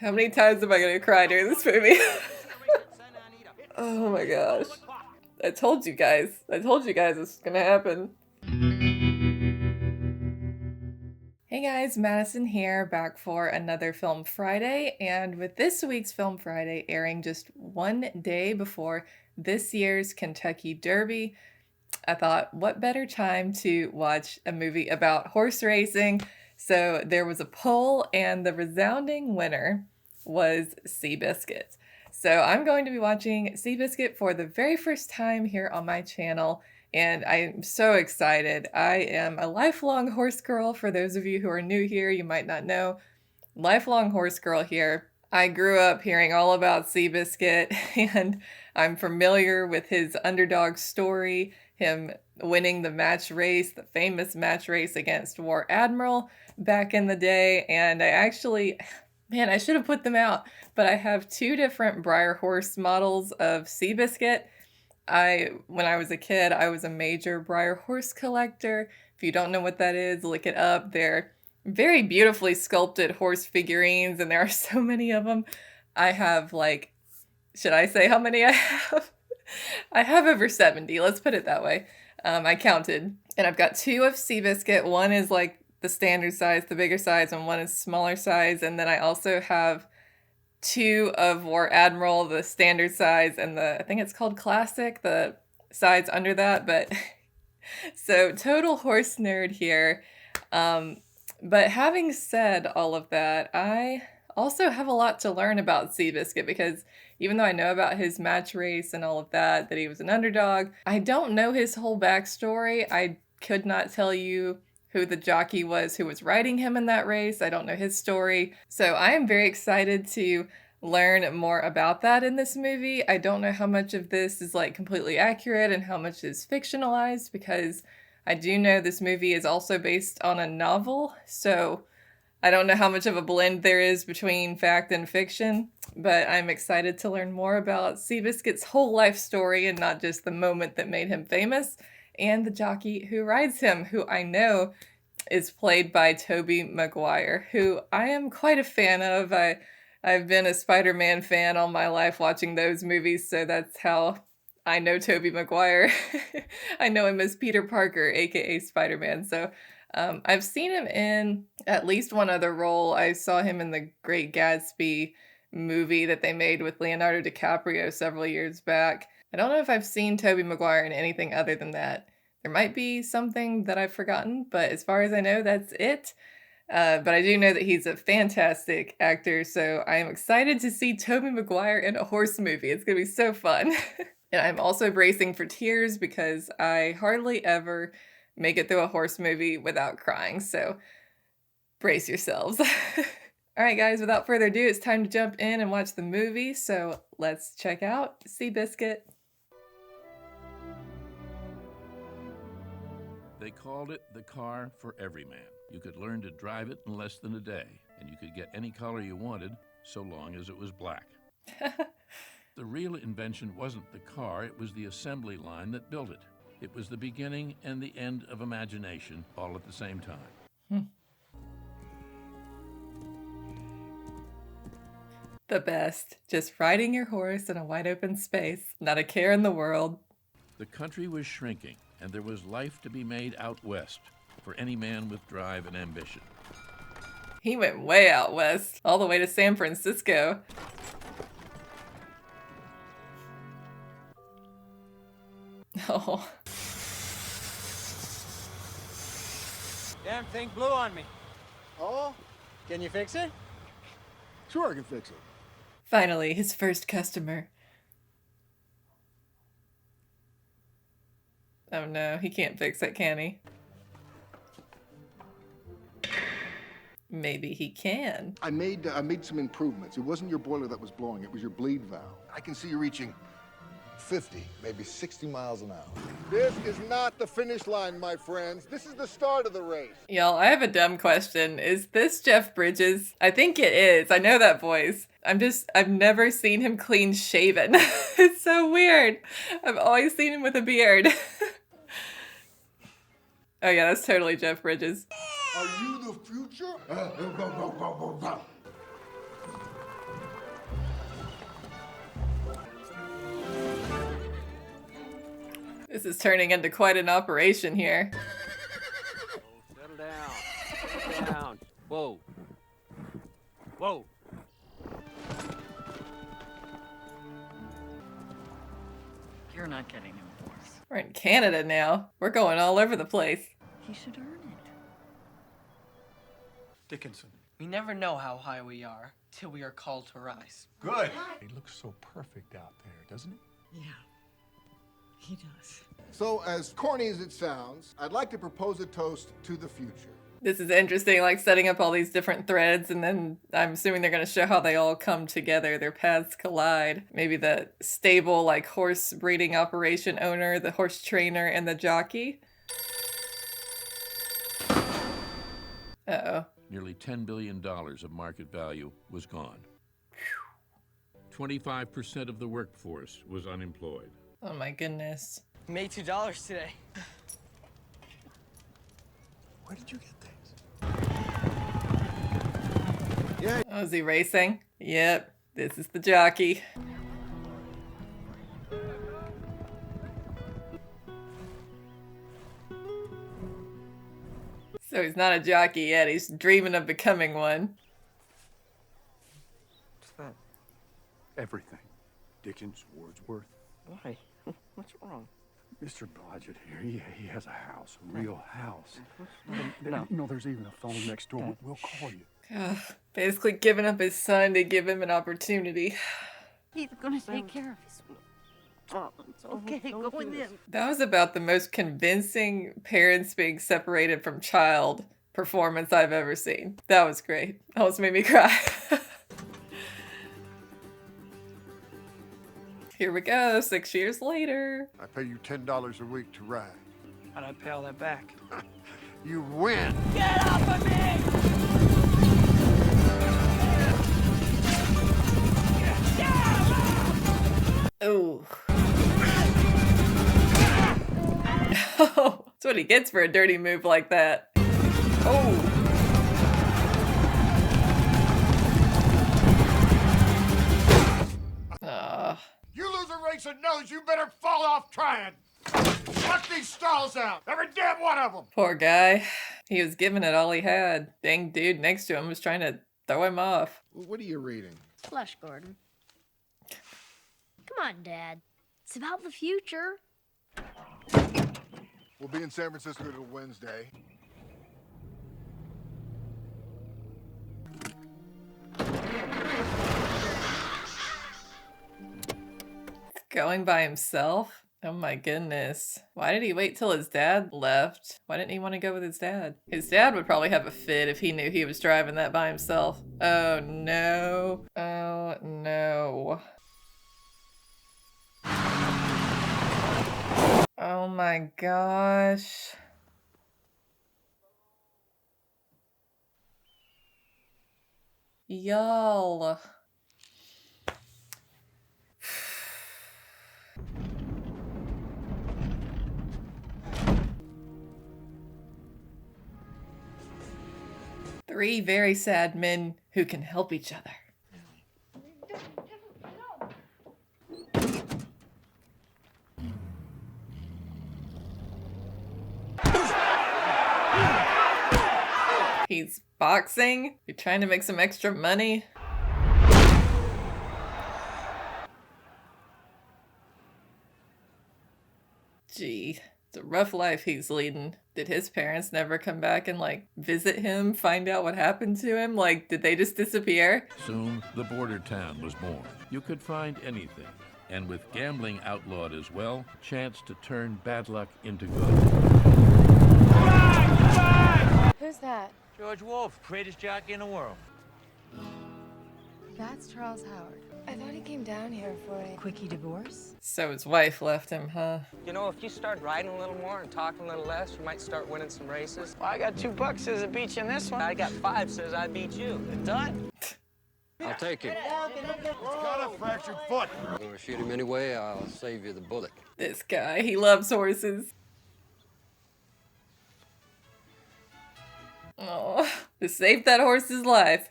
How many times am I gonna cry during this movie? Oh my gosh. I told you guys. I told you guys this was gonna happen. Hey guys, Madison here, back for another Film Friday, and with this week's Film Friday airing just one day before this year's Kentucky Derby, I thought, what better time to watch a movie about horse racing? So there was a poll, and the resounding winner was Seabiscuit. So I'm going to be watching Seabiscuit for the very first time here on my channel, and I'm so excited. I am a lifelong horse girl. For those of you who are new here, you might not know. Lifelong horse girl here. I grew up hearing all about Seabiscuit, and I'm familiar with his underdog story, him winning the match race, the famous match race against War Admiral back in the day, and I actually, man, I should have put them out, but I have two different Breyer horse models of Seabiscuit. When I was a kid, I was a major Breyer horse collector. If you don't know what that is, look it up. They're very beautifully sculpted horse figurines, and there are so many of them. I have like, should I say how many I have? I have over 70, let's put it that way. I counted, and I've got two of Seabiscuit. One is like the standard size, the bigger size, and one is smaller size, and then I also have two of War Admiral, the standard size, and I think it's called Classic, the size under that, but so total horse nerd here. But having said all of that, I also have a lot to learn about Seabiscuit, because even though I know about his match race and all of that he was an underdog, I don't know his whole backstory. I could not tell you who the jockey was who was riding him in that race. I don't know his story. So I am very excited to learn more about that in this movie. I don't know how much of this is like completely accurate and how much is fictionalized, because I do know this movie is also based on a novel, so I don't know how much of a blend there is between fact and fiction, but I'm excited to learn more about Seabiscuit's whole life story and not just the moment that made him famous, and the jockey who rides him, who I know is played by Tobey Maguire, who I am quite a fan of. I've been a Spider-Man fan all my life watching those movies, so that's how I know Tobey Maguire. I know him as Peter Parker, aka Spider-Man, so I've seen him in at least one other role. I saw him in the Great Gatsby movie that they made with Leonardo DiCaprio several years back. I don't know if I've seen Tobey Maguire in anything other than that. There might be something that I've forgotten, but as far as I know, that's it. But I do know that he's a fantastic actor, so I am excited to see Tobey Maguire in a horse movie. It's going to be so fun. And I'm also bracing for tears, because I hardly ever make it through a horse movie without crying, so brace yourselves. Alright guys, without further ado, it's time to jump in and watch the movie, so let's check out Seabiscuit. They called it the car for every man. You could learn to drive it in less than a day, and you could get any color you wanted, so long as it was black. The real invention wasn't the car, it was the assembly line that built it. It was the beginning and the end of imagination, all at the same time. The best. Just riding your horse in a wide open space. Not a care in the world. The country was shrinking, and there was life to be made out west for any man with drive and ambition. He went way out west, all the way to San Francisco. Oh. Damn thing blew on me. Oh? Can you fix it? Sure, I can fix it. Finally, his first customer. Oh no, he can't fix it, can he? Maybe he can. I made some improvements. It wasn't your boiler that was blowing, it was your bleed valve. I can see you reaching 50, maybe 60 miles an hour. This is not the finish line, my friends. This is the start of the race. Y'all, I have a dumb question. Is this Jeff Bridges? I think it is. I know that voice. I've never seen him clean shaven. It's so weird. I've always seen him with a beard. Oh yeah, that's totally Jeff Bridges. Are you the future? This is turning into quite an operation here. Oh, settle down. Settle down. Whoa. Whoa. You're not getting him a horse. We're in Canada now. We're going all over the place. He should earn it. Dickinson. We never know how high we are till we are called to rise. Good. He looks so perfect out there, doesn't he? Yeah, he does. So, as corny as it sounds, I'd like to propose a toast to the future. This is interesting, like setting up all these different threads, and then I'm assuming they're going to show how they all come together. Their paths collide. Maybe the stable, like, horse breeding operation owner, the horse trainer, and the jockey. Uh-oh. Nearly $10 billion of market value was gone. 25% of the workforce was unemployed. Oh my goodness. Made $2 today. Where did you get these? Yeah. Oh, is he racing? Yep, this is the jockey. So he's not a jockey yet, he's dreaming of becoming one. What's that? Everything. Dickens, Wordsworth. Why? What's wrong? Mr. Blodgett here, he has a house, a real house. No. You know, there's even a phone next door. We'll call you. Ugh, basically giving up his son to give him an opportunity. He's gonna take care of his. Oh, it's okay. Go with him. That was about the most convincing parents being separated from child performance I've ever seen. That was great. Almost made me cry. Here we go, 6 years later. I pay you $10 a week to ride. How'd I pay all that back? You win. Get off of me! Oh. Oh, that's what he gets for a dirty move like that. Oh. You lose a race and nose, you better fall off trying. Cut these stalls out, every damn one of them. Poor guy. He was giving it all he had. Dang dude next to him was trying to throw him off. What are you reading? Flush, Gordon. Come on, Dad. It's about the future. We'll be in San Francisco till Wednesday. Going by himself? Oh my goodness. Why did he wait till his dad left? Why didn't he want to go with his dad? His dad would probably have a fit if he knew he was driving that by himself. Oh no. Oh no. Oh my gosh. Y'all. Three very sad men who can help each other. He's boxing. You're trying to make some extra money. Gee, it's a rough life he's leading. Did his parents never come back and, like, visit him, find out what happened to him? Like, did they just disappear? Soon, the border town was born. You could find anything. And with gambling outlawed as well, chance to turn bad luck into good. Who's that? George Wolfe, greatest jockey in the world. That's Charles Howard. I thought he came down here for a Quickie divorce? So his wife left him, huh? You know, if you start riding a little more and talking a little less, you might start winning some races. Well, I got $2 says I beat you in this one. I got 5 says I beat you. Done. I'll take it. It's got a fractured foot. I'm gonna shoot him anyway, I'll save you the bullet. This guy, he loves horses. Oh, just saved that horse's life.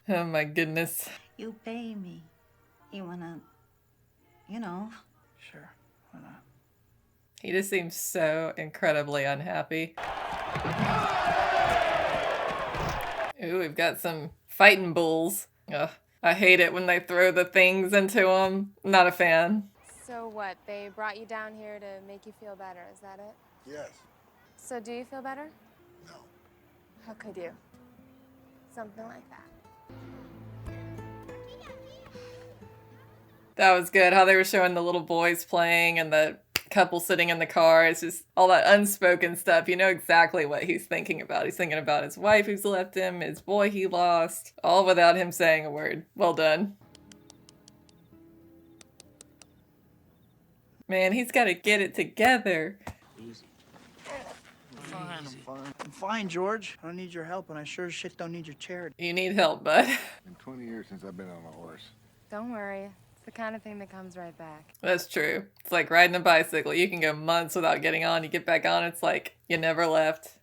Oh my goodness. You pay me. You wanna, you know. Sure, why not? He just seems so incredibly unhappy. Ooh, we've got some fighting bulls. Ugh, I hate it when they throw the things into them. Not a fan. So what, they brought you down here to make you feel better, is that it? Yes. So do you feel better? No. How could you? Something like that. That was good, how they were showing the little boys playing and the couple sitting in the car. It's just all that unspoken stuff. You know exactly what he's thinking about. He's thinking about his wife who's left him, his boy he lost, all without him saying a word. Well done. Man, he's got to get it together. Easy. I'm fine, George. I don't need your help, and I sure as shit don't need your charity. You need help, bud. Been 20 years since I've been on a horse. Don't worry. It's the kind of thing that comes right back. That's true. It's like riding a bicycle. You can go months without getting on. You get back on, it's like you never left.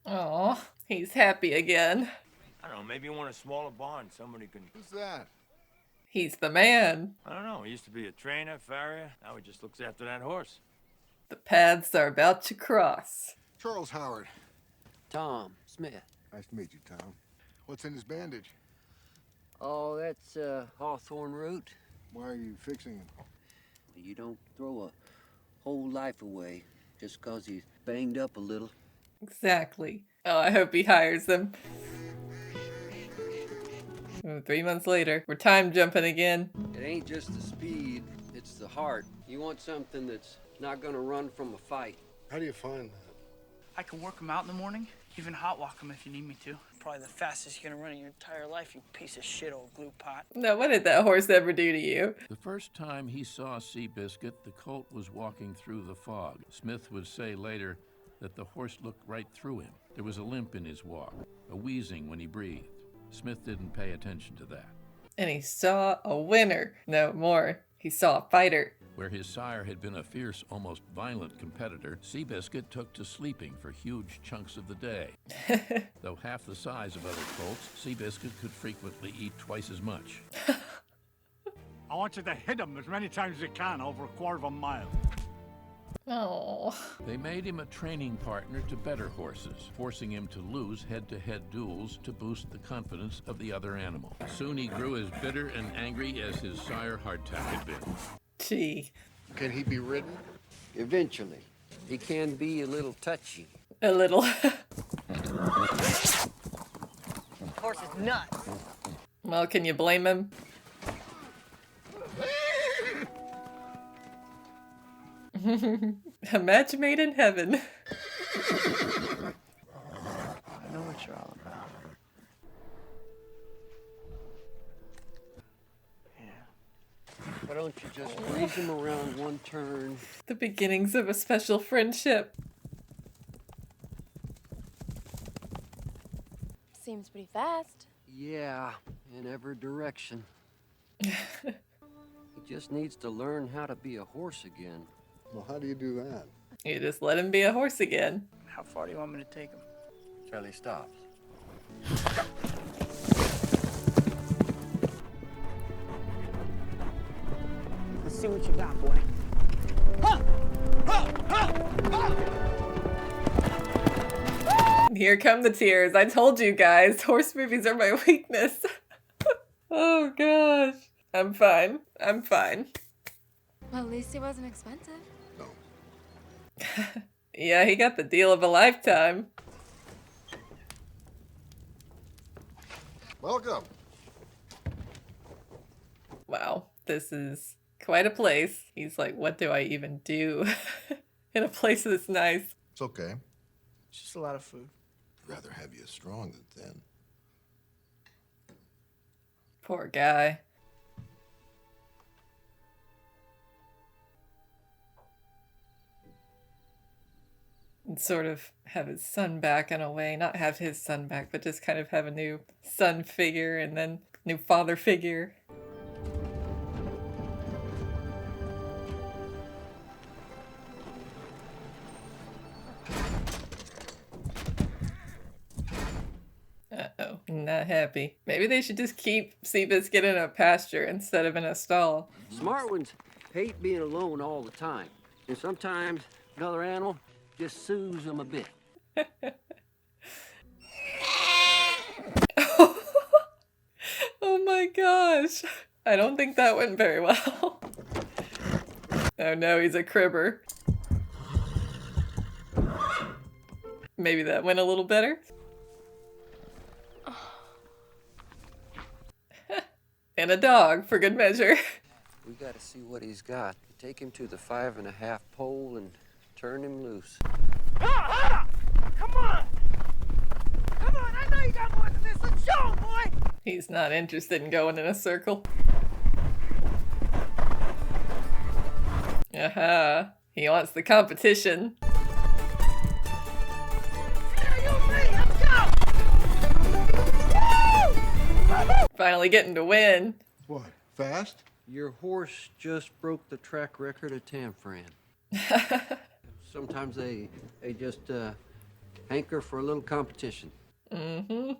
Aw, he's happy again. I don't know, maybe you want a smaller barn. Somebody can... Who's that? He's the man. I don't know. He used to be a trainer, farrier. Now he just looks after that horse. The paths are about to cross. Charles Howard. Tom Smith. Nice to meet you, Tom. What's in his bandage? Oh, that's hawthorn root. Why are you fixing him? You don't throw a whole life away just 'cause he's banged up a little. Exactly. Oh, I hope he hires them. 3 months later, we're time jumping again. It ain't just the speed, it's the heart. You want something that's not gonna run from a fight. How do you find that? I can work him out in the morning, even hot walk him if you need me to. Probably the fastest you're gonna run in your entire life, you piece of shit old glue pot. Now, what did that horse ever do to you? The first time he saw Seabiscuit, the colt was walking through the fog. Smith would say later that the horse looked right through him. There was a limp in his walk, a wheezing when he breathed. Smith didn't pay attention to that. And he saw a winner. No more. He saw a fighter. Where his sire had been a fierce, almost violent competitor, Seabiscuit took to sleeping for huge chunks of the day. Though half the size of other colts, Seabiscuit could frequently eat twice as much. I want you to hit him as many times as you can over a quarter of a mile. Oh. They made him a training partner to better horses, forcing him to lose head-to-head duels to boost the confidence of the other animal. Soon he grew as bitter and angry as his sire Hardtack had been. Gee. Can he be ridden? Eventually. He can be a little touchy. A little. Horse is nuts. Well, can you blame him? A match made in heaven. I know what you're all about. Yeah. Why don't you just breeze him around one turn? The beginnings of a special friendship. Seems pretty fast. Yeah, in every direction. He just needs to learn how to be a horse again. Well, how do you do that? You just let him be a horse again. How far do you want me to take him? Till he stops. Let's see what you got, boy. Here come the tears. I told you guys, horse movies are my weakness. Oh gosh. I'm fine. I'm fine. Well, at least it wasn't expensive. No. Yeah, he got the deal of a lifetime. Welcome. Wow, this is quite a place. He's like, what do I even do in a place this nice? It's okay. It's just a lot of food. I'd rather have you strong than thin. Poor guy. And sort of have his son back in a way. Not have his son back, but just kind of have a new son figure and then new father figure. Not happy. Maybe they should just keep Seabiscuit in a pasture instead of in a stall. Smart ones hate being alone all the time. And sometimes another animal just soothes them a bit. Oh my gosh. I don't think that went very well. Oh no, he's a cribber. Maybe that went a little better. And a dog, for good measure. We gotta see what he's got. Take him to the 5.5 pole and turn him loose. Come on! Come on, I know you got more than this. Let's show him, boy! He's not interested in going in a circle. Aha. He wants the competition. Finally getting to win. What, fast? Your horse just broke the track record of Tamfran. Sometimes they just hanker for a little competition. Mm-hmm.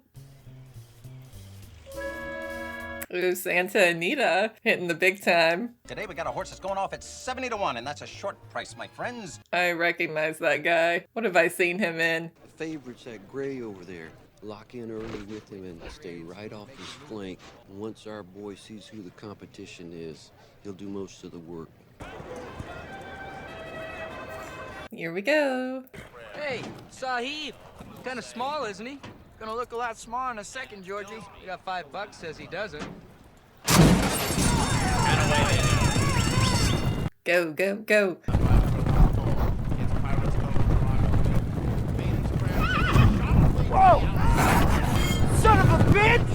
Ooh, Santa Anita hitting the big time. Today we got a horse that's going off at 70 to 1, and that's a short price, my friends. I recognize that guy. What have I seen him in? The favorite's that gray over there. Lock in early with him and stay right off his flank. Once our boy sees who the competition is, he'll do most of the work. Here we go. Hey, Sahib. Kind of small, isn't he? Gonna look a lot smaller in a second, Georgie. You got $5, says he doesn't. Go, go, go. Whoa! Son of a bitch!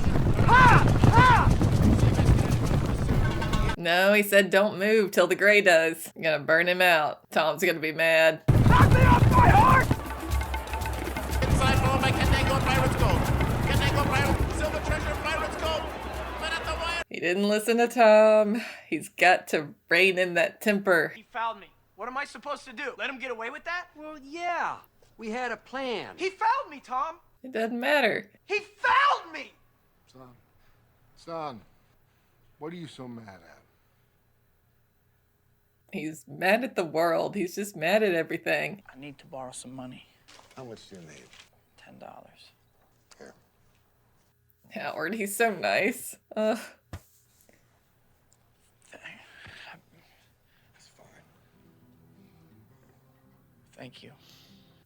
Ha! Ha! No, he said don't move till the gray does. I'm gonna burn him out. Tom's gonna be mad. Knock me off my horse! Inside home, I can they go Pirates Gold? Can they go Pirates? Silver Treasure, Pirates Gold? Men at the wire! He didn't listen to Tom. He's got to rein in that temper. He fouled me. What am I supposed to do? Let him get away with that? Well, yeah. We had a plan. He fouled me, Tom. It doesn't matter. He fouled me! Son, what are you so mad at? He's mad at the world. He's just mad at everything. I need to borrow some money. How much do you need? $10. Here. Howard, he's so nice. That's fine. Thank you.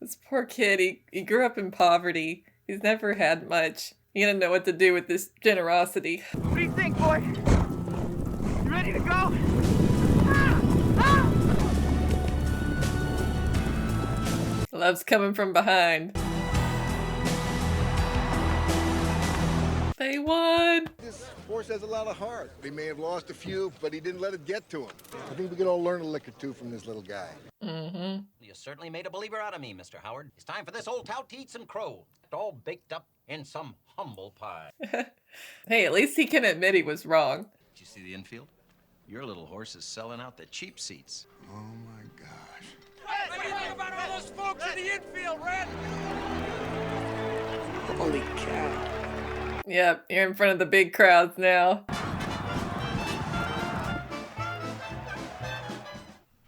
This poor kid, he grew up in poverty. He's never had much. He didn't know what to do with this generosity. What do you think, boy? You ready to go? Love's coming from behind. They won! This horse has a lot of heart. He may have lost a few, but he didn't let it get to him. I think we could all learn a lick or two from this little guy. Mm-hmm. You certainly made a believer out of me, Mr. Howard. It's time for this old tout to eat some crow. All baked up in some humble pie. Hey, at least he can admit he was wrong. Did you see the infield? Your little horse is selling out the cheap seats. Oh my gosh. What do you think about all those folks in the infield, Red? Holy cow. Yep, you're in front of the big crowds now.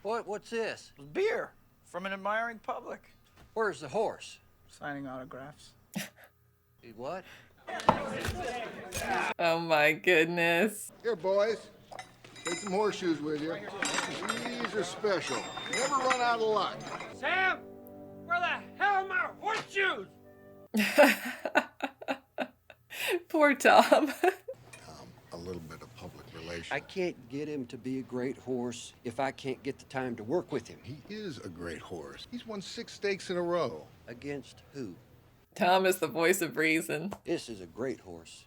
What's this? Beer from an admiring public. Where's the horse? Signing autographs. What? Oh my goodness. Here, boys. Take some horseshoes with you. These are special. Never run out of luck. Sam, where the hell are my horseshoes? Poor Tom. A little bit of public relations. I can't get him to be a great horse if I can't get the time to work with him. He is a great horse. He's won 6 stakes in a row. Against who? Tom is the voice of reason. This is a great horse.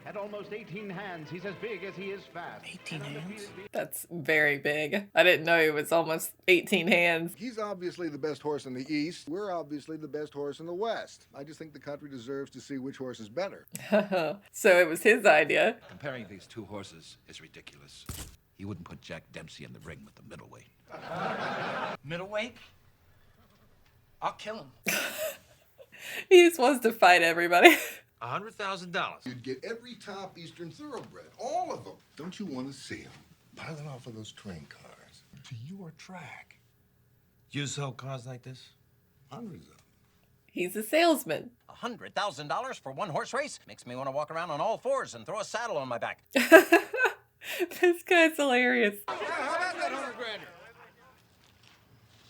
At almost 18 hands, he's as big as he is fast. 18 hands? That's very big. I didn't know he was almost 18 hands. He's obviously the best horse in the East. We're obviously the best horse in the West. I just think the country deserves to see which horse is better. So it was his idea. Comparing these two horses is ridiculous. You wouldn't put Jack Dempsey in the ring with the middleweight. Middleweight? I'll kill him. He just wants to fight everybody. $100,000. You'd get every top Eastern thoroughbred, all of them. Don't you want to see them piling off of those train cars to your track? You sell cars like this? Hundreds of them. He's a salesman. $100,000 for one horse race makes me want to walk around on all fours and throw a saddle on my back. This guy's hilarious. How about that $100,000?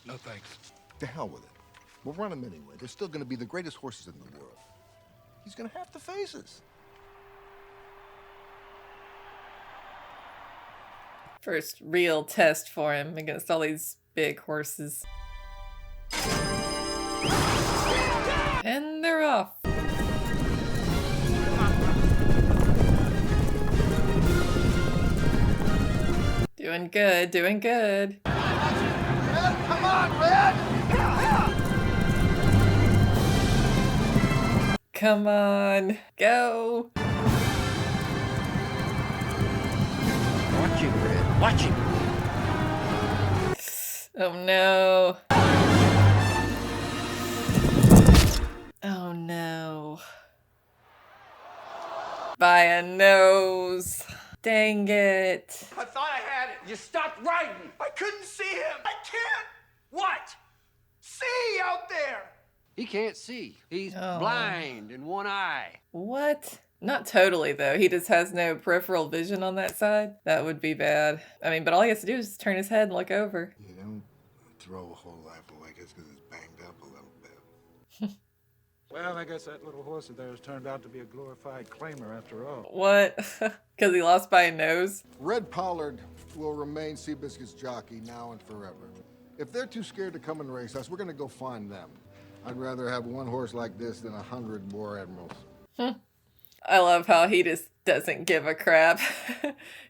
No thanks. To hell with it. We'll run them anyway. They're still going to be the greatest horses in the world. He's going to have to face us. First real test for him against all these big horses. And they're off. Doing good, doing good. Come on, Red! Come on, go. Watch him, Red. Watch him. Oh no. Oh no. By a nose. Dang it. I thought I had it. You stopped riding. I couldn't see him. I can't. What? See out there. He can't see. He's blind in one eye. What? Not totally, though. He just has no peripheral vision on that side. That would be bad. I mean, but all he has to do is turn his head and look over. You don't throw a whole life away just because it's banged up a little bit. Well, I guess that little horse of theirs turned out to be a glorified claimer after all. What? Because he lost by a nose? Red Pollard will remain Seabiscuit's jockey now and forever. If they're too scared to come and race us, we're going to go find them. I'd rather have one horse like this than 100 war admirals. I love how he just doesn't give a crap.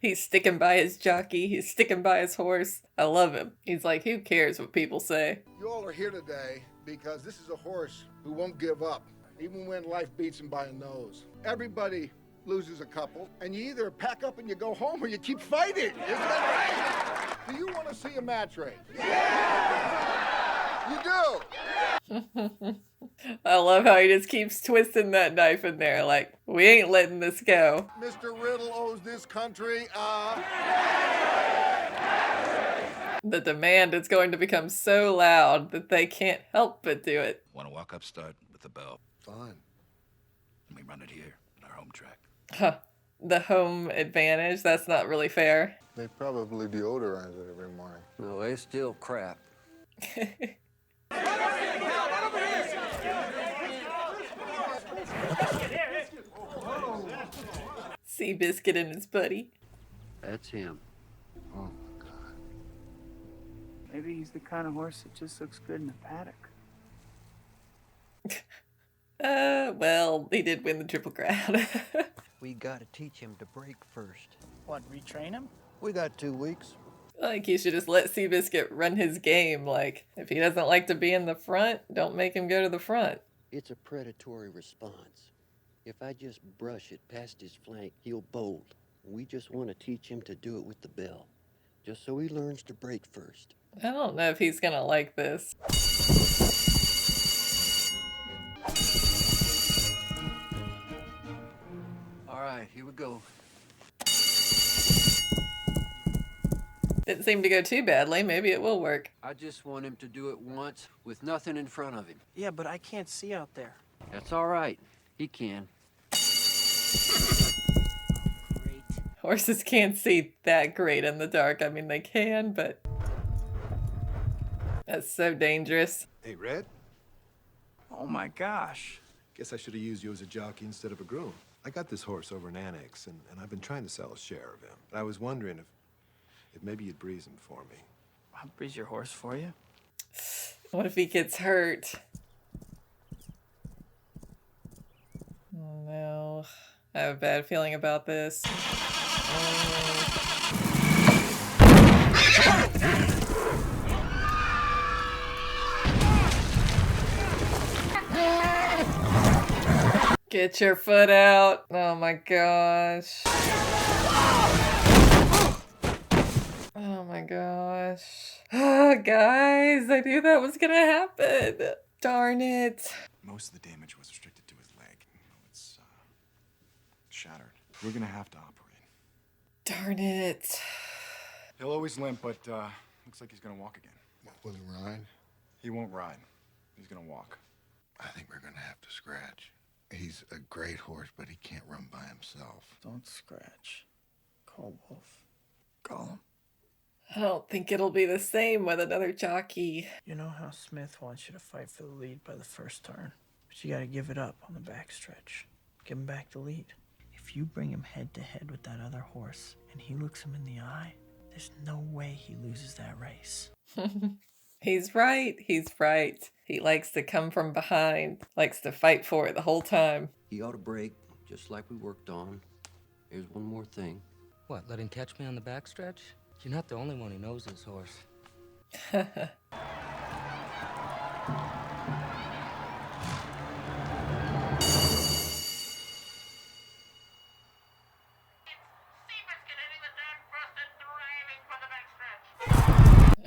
He's sticking by his jockey. He's sticking by his horse. I love him. He's like, who cares what people say? You all are here today because this is a horse who won't give up, even when life beats him by a nose. Everybody loses a couple, and you either pack up and you go home or you keep fighting. Isn't that right? Do you want to see a match race? Yeah! You do? I love how he just keeps twisting that knife in there. Like, we ain't letting this go. Mr. Riddle owes this country, The demand is going to become so loud that they can't help but do it. Want to walk up, start with the bell. Fine. And we run it here in our home track. Huh. The home advantage? That's not really fair. They probably deodorize it every morning. No, it's still crap. Seabiscuit and his buddy. That's him. Oh, my God. Maybe he's the kind of horse that just looks good in a paddock. Well, he did win the Triple Crown. We gotta teach him to break first. What, retrain him? We got 2 weeks. Like, you should just let Seabiscuit run his game. Like, if he doesn't like to be in the front, don't make him go to the front. It's a predatory response. If I just brush it past his flank, he'll bolt. We just want to teach him to do it with the bell, just so he learns to break first. I don't know if he's gonna like this. All right, here we go. Didn't seem to go too badly. Maybe it will work. I just want him to do it once with nothing in front of him. Yeah, but I can't see out there. That's all right. He can. Great. Horses can't see that great in the dark. I mean, they can, but that's so dangerous. Hey, Red? Oh my gosh. Guess I should have used you as a jockey instead of a groom. I got this horse over an annex, and I've been trying to sell a share of him. I was wondering if maybe you'd breeze him for me. I'll breeze your horse for you. What if he gets hurt? Oh no. I have a bad feeling about this. Get your foot out. Oh my gosh. Oh my gosh. Oh, guys, I knew that was gonna happen. Darn it. Most of the damage was restricted to his leg. It's shattered. We're gonna have to operate. Darn it. He'll always limp, but looks like he's gonna walk again. Will he ride? He won't ride. He's gonna walk. I think we're gonna have to scratch. He's a great horse, but he can't run by himself. Don't scratch. Call Wolf. Call him. I don't think it'll be the same with another jockey. You know how Smith wants you to fight for the lead by the first turn, but you gotta give it up on the backstretch. Give him back the lead. If you bring him head to head with that other horse and he looks him in the eye, there's no way he loses that race. He's right. He's right. He likes to come from behind, likes to fight for it the whole time. He ought to break, just like we worked on. Here's one more thing. What, let him catch me on the backstretch? You're not the only one who knows his horse.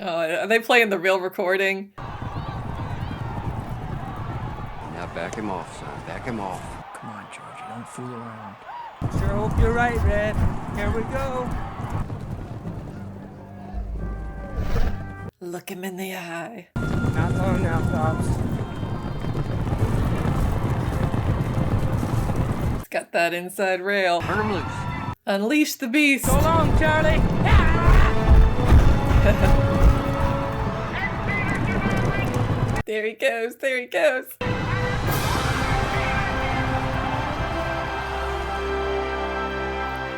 Oh, are they playing the real recording? Now back him off, son. Back him off. Come on, Georgie, don't fool around. Sure hope you're right, Red. Here we go. Look him in the eye. Not long now, Pops. He's got that inside rail. Turn him loose. Unleash the beast. So long, Charlie. There he goes. There he goes.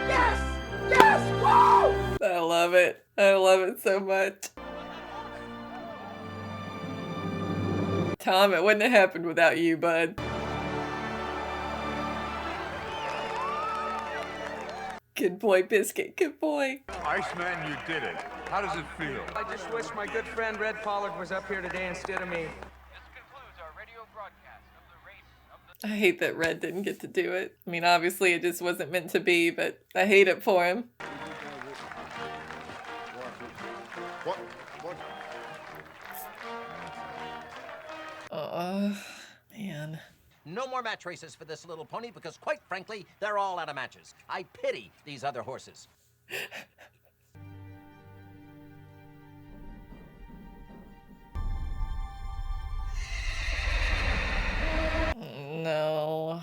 Yes! Yes! Whoa! I love it. I love it so much. Tom, it wouldn't have happened without you, bud. Good boy, Biscuit. Good boy. Iceman, you did it. How does it feel? I just wish my good friend Red Pollard was up here today instead of me. I hate that Red didn't get to do it. I mean, obviously it just wasn't meant to be, but I hate it for him. What? Man. No more match races for this little pony because, quite frankly, they're all out of matches. I pity these other horses. No.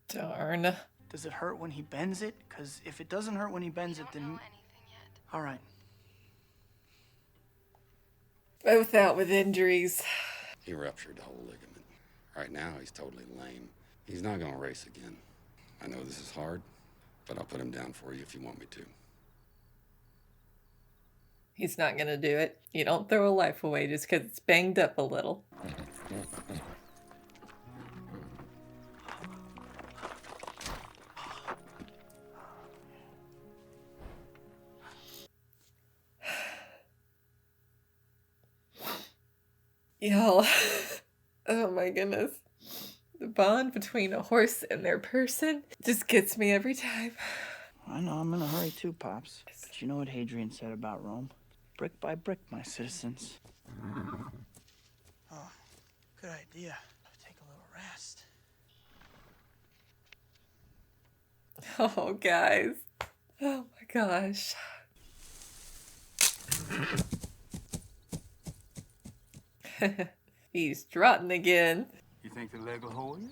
Darn. Does it hurt when he bends it? Because if it doesn't hurt when he bends it, then... All right. Both out with injuries. He ruptured the whole ligament. Right now, he's totally lame. He's not gonna race again. I know this is hard, but I'll put him down for you if you want me to. He's not gonna do it. You don't throw a life away just because it's banged up a little. Y'all, oh my goodness. The bond between a horse and their person just gets me every time. I know, I'm in a hurry too, Pops. But you know what Hadrian said about Rome? Brick by brick, my citizens. Oh, good idea. Take a little rest. Oh, guys. Oh my gosh. He's trotting again. You think the leg will hold you?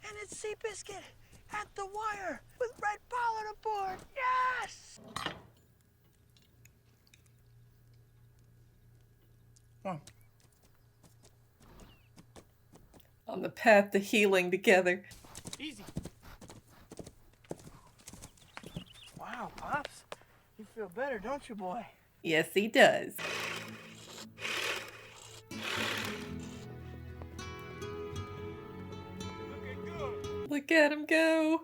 And it's Seabiscuit at the wire with Red Pollard aboard. Yes! Come On the path to healing together. Easy. Wow, Pops. You feel better, don't you, boy? Yes, he does. Look at him go.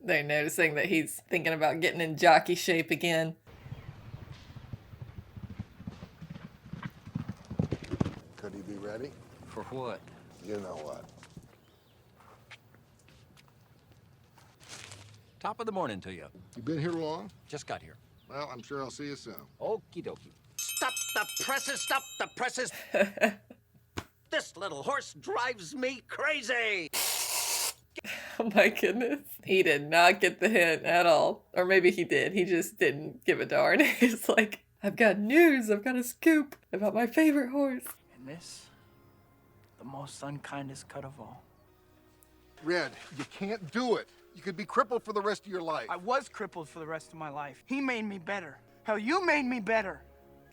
They're noticing that he's thinking about getting in jockey shape again. Could For what? You know what? Top of the morning to you. You been here long? Just got here. Well, I'm sure I'll see you soon. Okie dokie. Stop the presses! Stop the presses! This little horse drives me crazy! Oh my goodness. He did not get the hint at all. Or maybe he did. He just didn't give a darn. He's like, I've got news. I've got a scoop about my favorite horse. And this, the most unkindest cut of all. Red, you can't do it. You could be crippled for the rest of your life. I was crippled for the rest of my life. He made me better. Hell, you made me better.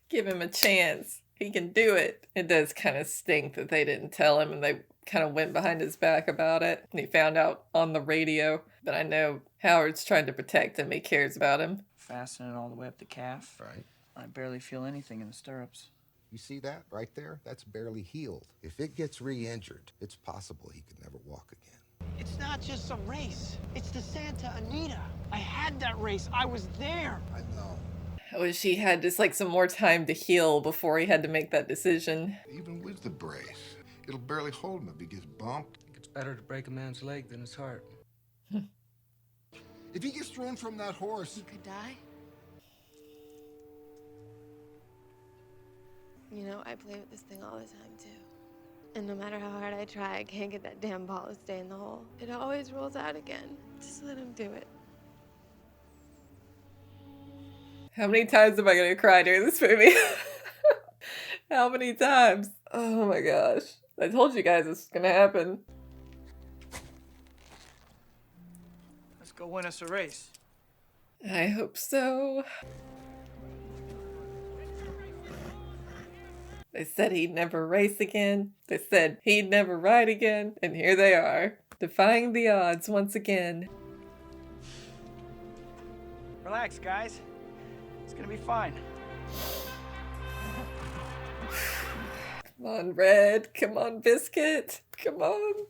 Give him a chance. He can do it. It does kind of stink that they didn't tell him and they kind of went behind his back about it. And he found out on the radio. But I know Howard's trying to protect him. He cares about him. Fastening all the way up the calf. Right. I barely feel anything in the stirrups. You see that right there? That's barely healed. If it gets re-injured, it's possible he could never walk again. It's not just some race. It's the Santa Anita. I had that race. I was there. I know. I wish he had just like some more time to heal before he had to make that decision. Even with the brace, it'll barely hold him if he gets bumped. It's better to break a man's leg than his heart. If he gets thrown from that horse... You could die. You know, I play with this thing all the time, too. And no matter how hard I try, I can't get that damn ball to stay in the hole. It always rolls out again. Just let him do it. How many times am I going to cry during this movie? How many times? Oh my gosh. I told you guys this was going to happen. Let's go win us a race. I hope so. They said he'd never race again. They said he'd never ride again. And here they are, defying the odds once again. Relax, guys. It's gonna be fine. Come on, Red. Come on, Biscuit. Come on.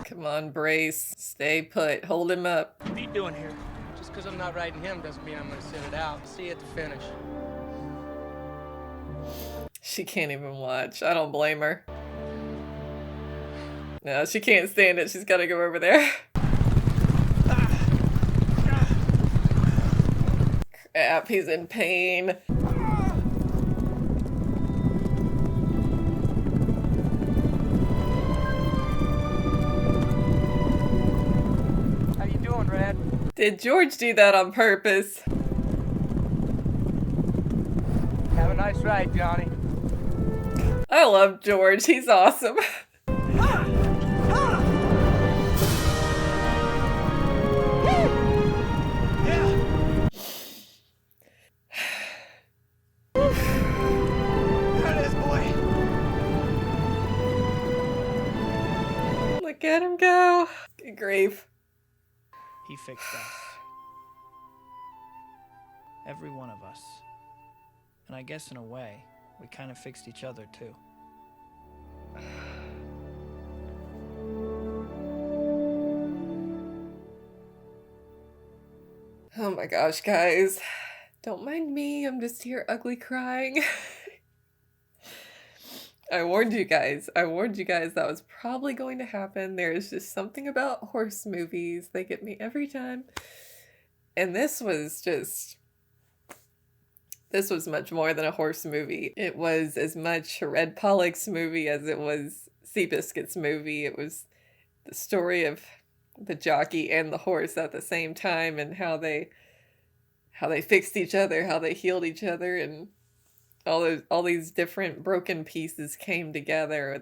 Come on, Brace. Stay put. Hold him up. What are you doing here? Just because I'm not riding him doesn't mean I'm going to sit it out. See you at the finish. She can't even watch. I don't blame her. No, she can't stand it. She's got to go over there. Crap, he's in pain. How you doing, Red? Did George do that on purpose? Have a nice ride, Johnny. I love George. He's awesome. Look at him go. Good grief. He fixed us. Every one of us. And I guess in a way, we kind of fixed each other too. Oh my gosh, guys. Don't mind me. I'm just here ugly crying. I warned you guys. I warned you guys that was probably going to happen. There is just something about horse movies. They get me every time. And this was much more than a horse movie. It was as much Red Pollock's movie as it was Seabiscuit's movie. It was the story of the jockey and the horse at the same time and how they fixed each other, how they healed each other, and all these different broken pieces came together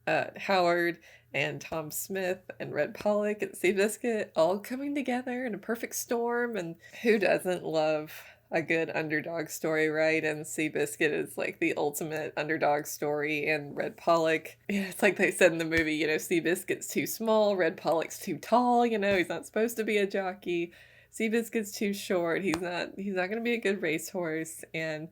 with Howard and Tom Smith and Red Pollock and Seabiscuit all coming together in a perfect storm. And who doesn't love a good underdog story, right? And Seabiscuit is like the ultimate underdog story, and Red Pollock, it's like they said in the movie, you know, Seabiscuit's too small, Red Pollock's too tall, you know, he's not supposed to be a jockey. Seabiscuit's too short, he's not gonna be a good racehorse. And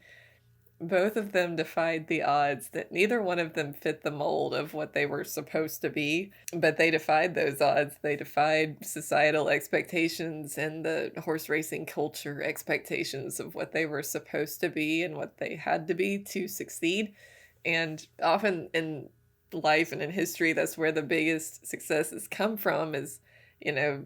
both of them defied the odds, that neither one of them fit the mold of what they were supposed to be, but they defied those odds. They defied societal expectations and the horse racing culture expectations of what they were supposed to be and what they had to be to succeed. And often in life and in history, that's where the biggest successes come from, is, you know,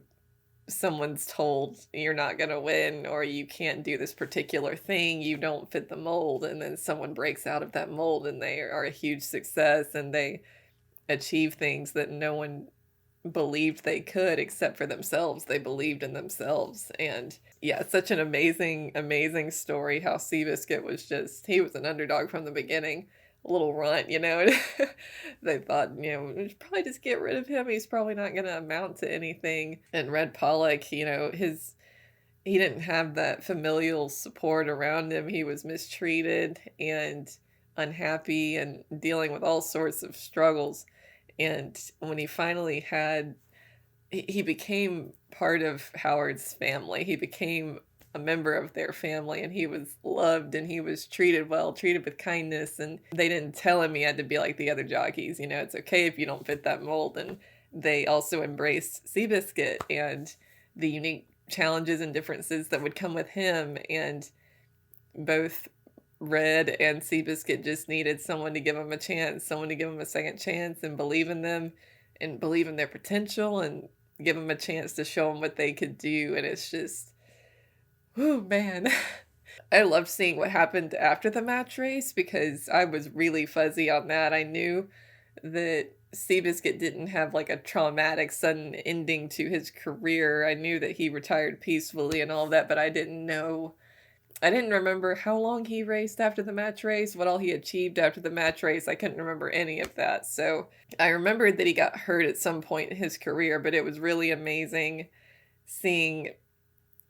someone's told you're not going to win, or you can't do this particular thing, you don't fit the mold, and then someone breaks out of that mold and they are a huge success and they achieve things that no one believed they could except for themselves. They believed in themselves. And yeah, it's such an amazing story how Seabiscuit was just, he was an underdog from the beginning, a little runt, you know. They thought, you know, we should probably just get rid of him, he's probably not going to amount to anything. And Red Pollock, you know, he didn't have that familial support around him. He was mistreated and unhappy and dealing with all sorts of struggles. And when he finally he became part of Howard's family. He became a member of their family, and he was loved and he was treated well, treated with kindness. And they didn't tell him he had to be like the other jockeys. You know, it's okay if you don't fit that mold. And they also embraced Seabiscuit and the unique challenges and differences that would come with him. And both Red and Seabiscuit just needed someone to give them a chance, someone to give them a second chance and believe in them and believe in their potential and give them a chance to show them what they could do. And it's just, oh man. I loved seeing what happened after the match race because I was really fuzzy on that. I knew that Seabiscuit didn't have like a traumatic sudden ending to his career. I knew that he retired peacefully and all that, but I didn't remember how long he raced after the match race, what all he achieved after the match race. I couldn't remember any of that. So I remembered that he got hurt at some point in his career, but it was really amazing seeing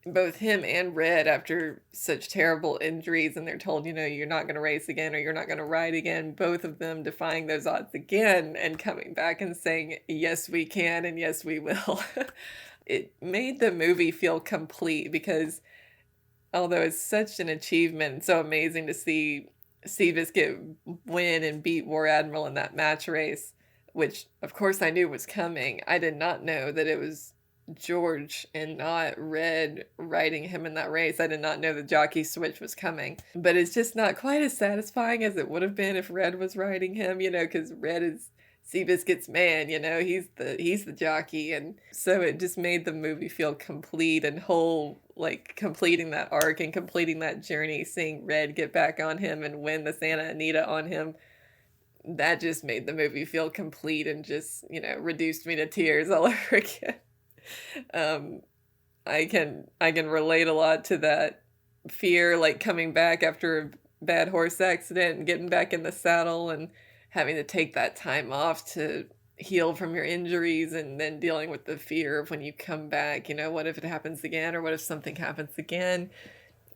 both him and Red after such terrible injuries, and they're told, you know, you're not going to race again or you're not going to ride again. Both of them defying those odds again and coming back and saying, yes, we can and yes, we will. It made the movie feel complete because although it's such an achievement and so amazing to see Seabiscuit win and beat War Admiral in that match race, which of course I knew was coming, I did not know that it was George and not Red riding him in that race. I did not know the jockey switch was coming. But it's just not quite as satisfying as it would have been if Red was riding him, you know, because Red is Seabiscuit's man, you know, he's the jockey. And so it just made the movie feel complete and whole, like completing that arc and completing that journey, seeing Red get back on him and win the Santa Anita on him. That just made the movie feel complete and just, you know, reduced me to tears all over again. I can relate a lot to that fear, like coming back after a bad horse accident and getting back in the saddle and having to take that time off to heal from your injuries, and then dealing with the fear of when you come back, you know, what if it happens again, or what if something happens again,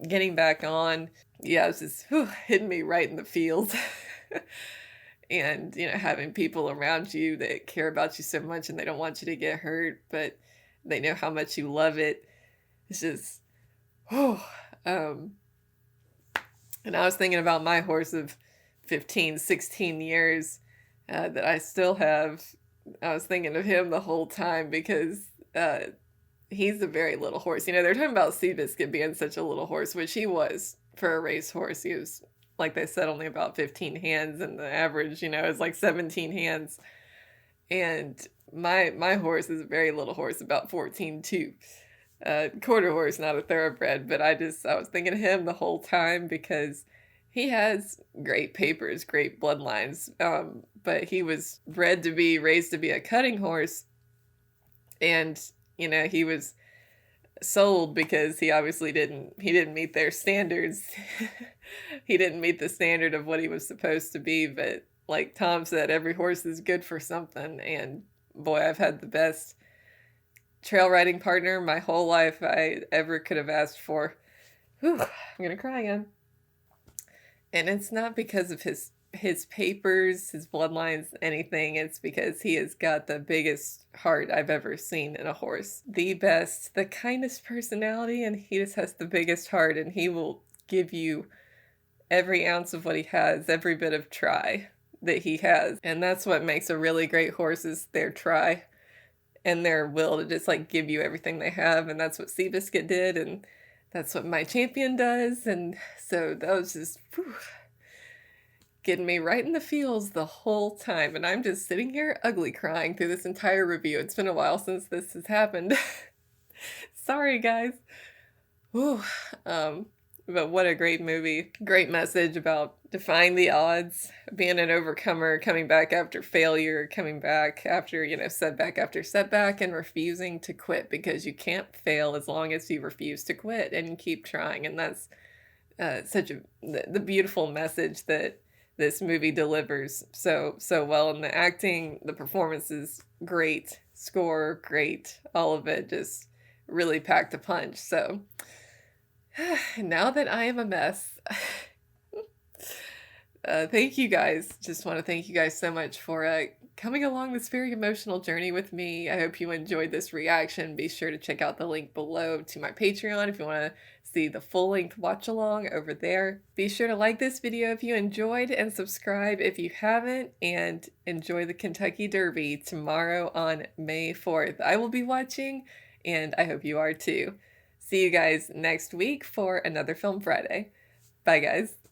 getting back on. Yeah, it's just hitting me right in the feels. And, you know, having people around you that care about you so much and they don't want you to get hurt, but they know how much you love it. It's just, and I was thinking about my horse of 15, 16 years that I still have. I was thinking of him the whole time because he's a very little horse. You know, they're talking about Seabiscuit being such a little horse, which he was for a racehorse. He was, like they said, only about 15 hands, and the average, you know, is like 17 hands. And my horse is a very little horse, about 14'2". Quarter horse, not a thoroughbred, but I was thinking of him the whole time because he has great papers, great bloodlines, but he was raised to be a cutting horse, and, you know, he was sold because he obviously didn't meet their standards. He didn't meet the standard of what he was supposed to be, but like Tom said, every horse is good for something, and boy, I've had the best trail riding partner my whole life I ever could have asked for. Whew, I'm gonna cry again. And it's not because of his papers, his bloodlines, anything. It's because he has got the biggest heart I've ever seen in a horse. The best, the kindest personality, and he just has the biggest heart, and he will give you every ounce of what he has, every bit of try that he has. And that's what makes a really great horse, is their try and their will to just like give you everything they have. And that's what Seabiscuit did, and that's what my champion does. And so that was just getting me right in the feels the whole time. And I'm just sitting here ugly crying through this entire review. It's been a while since this has happened. Sorry, guys. Whew. But what a great movie. Great message about defying the odds, being an overcomer, coming back after failure, coming back after, you know, setback after setback, and refusing to quit, because you can't fail as long as you refuse to quit and keep trying. And that's such the beautiful message that this movie delivers so well. And the acting, the performances, great. Score, great. All of it just really packed a punch. So now that I am a mess, thank you guys. Just want to thank you guys so much for coming along this very emotional journey with me. I hope you enjoyed this reaction. Be sure to check out the link below to my Patreon if you want to see the full-length watch-along over there. Be sure to like this video if you enjoyed, and subscribe if you haven't, and enjoy the Kentucky Derby tomorrow on May 4th. I will be watching, and I hope you are too. See you guys next week for another Film Friday. Bye, guys.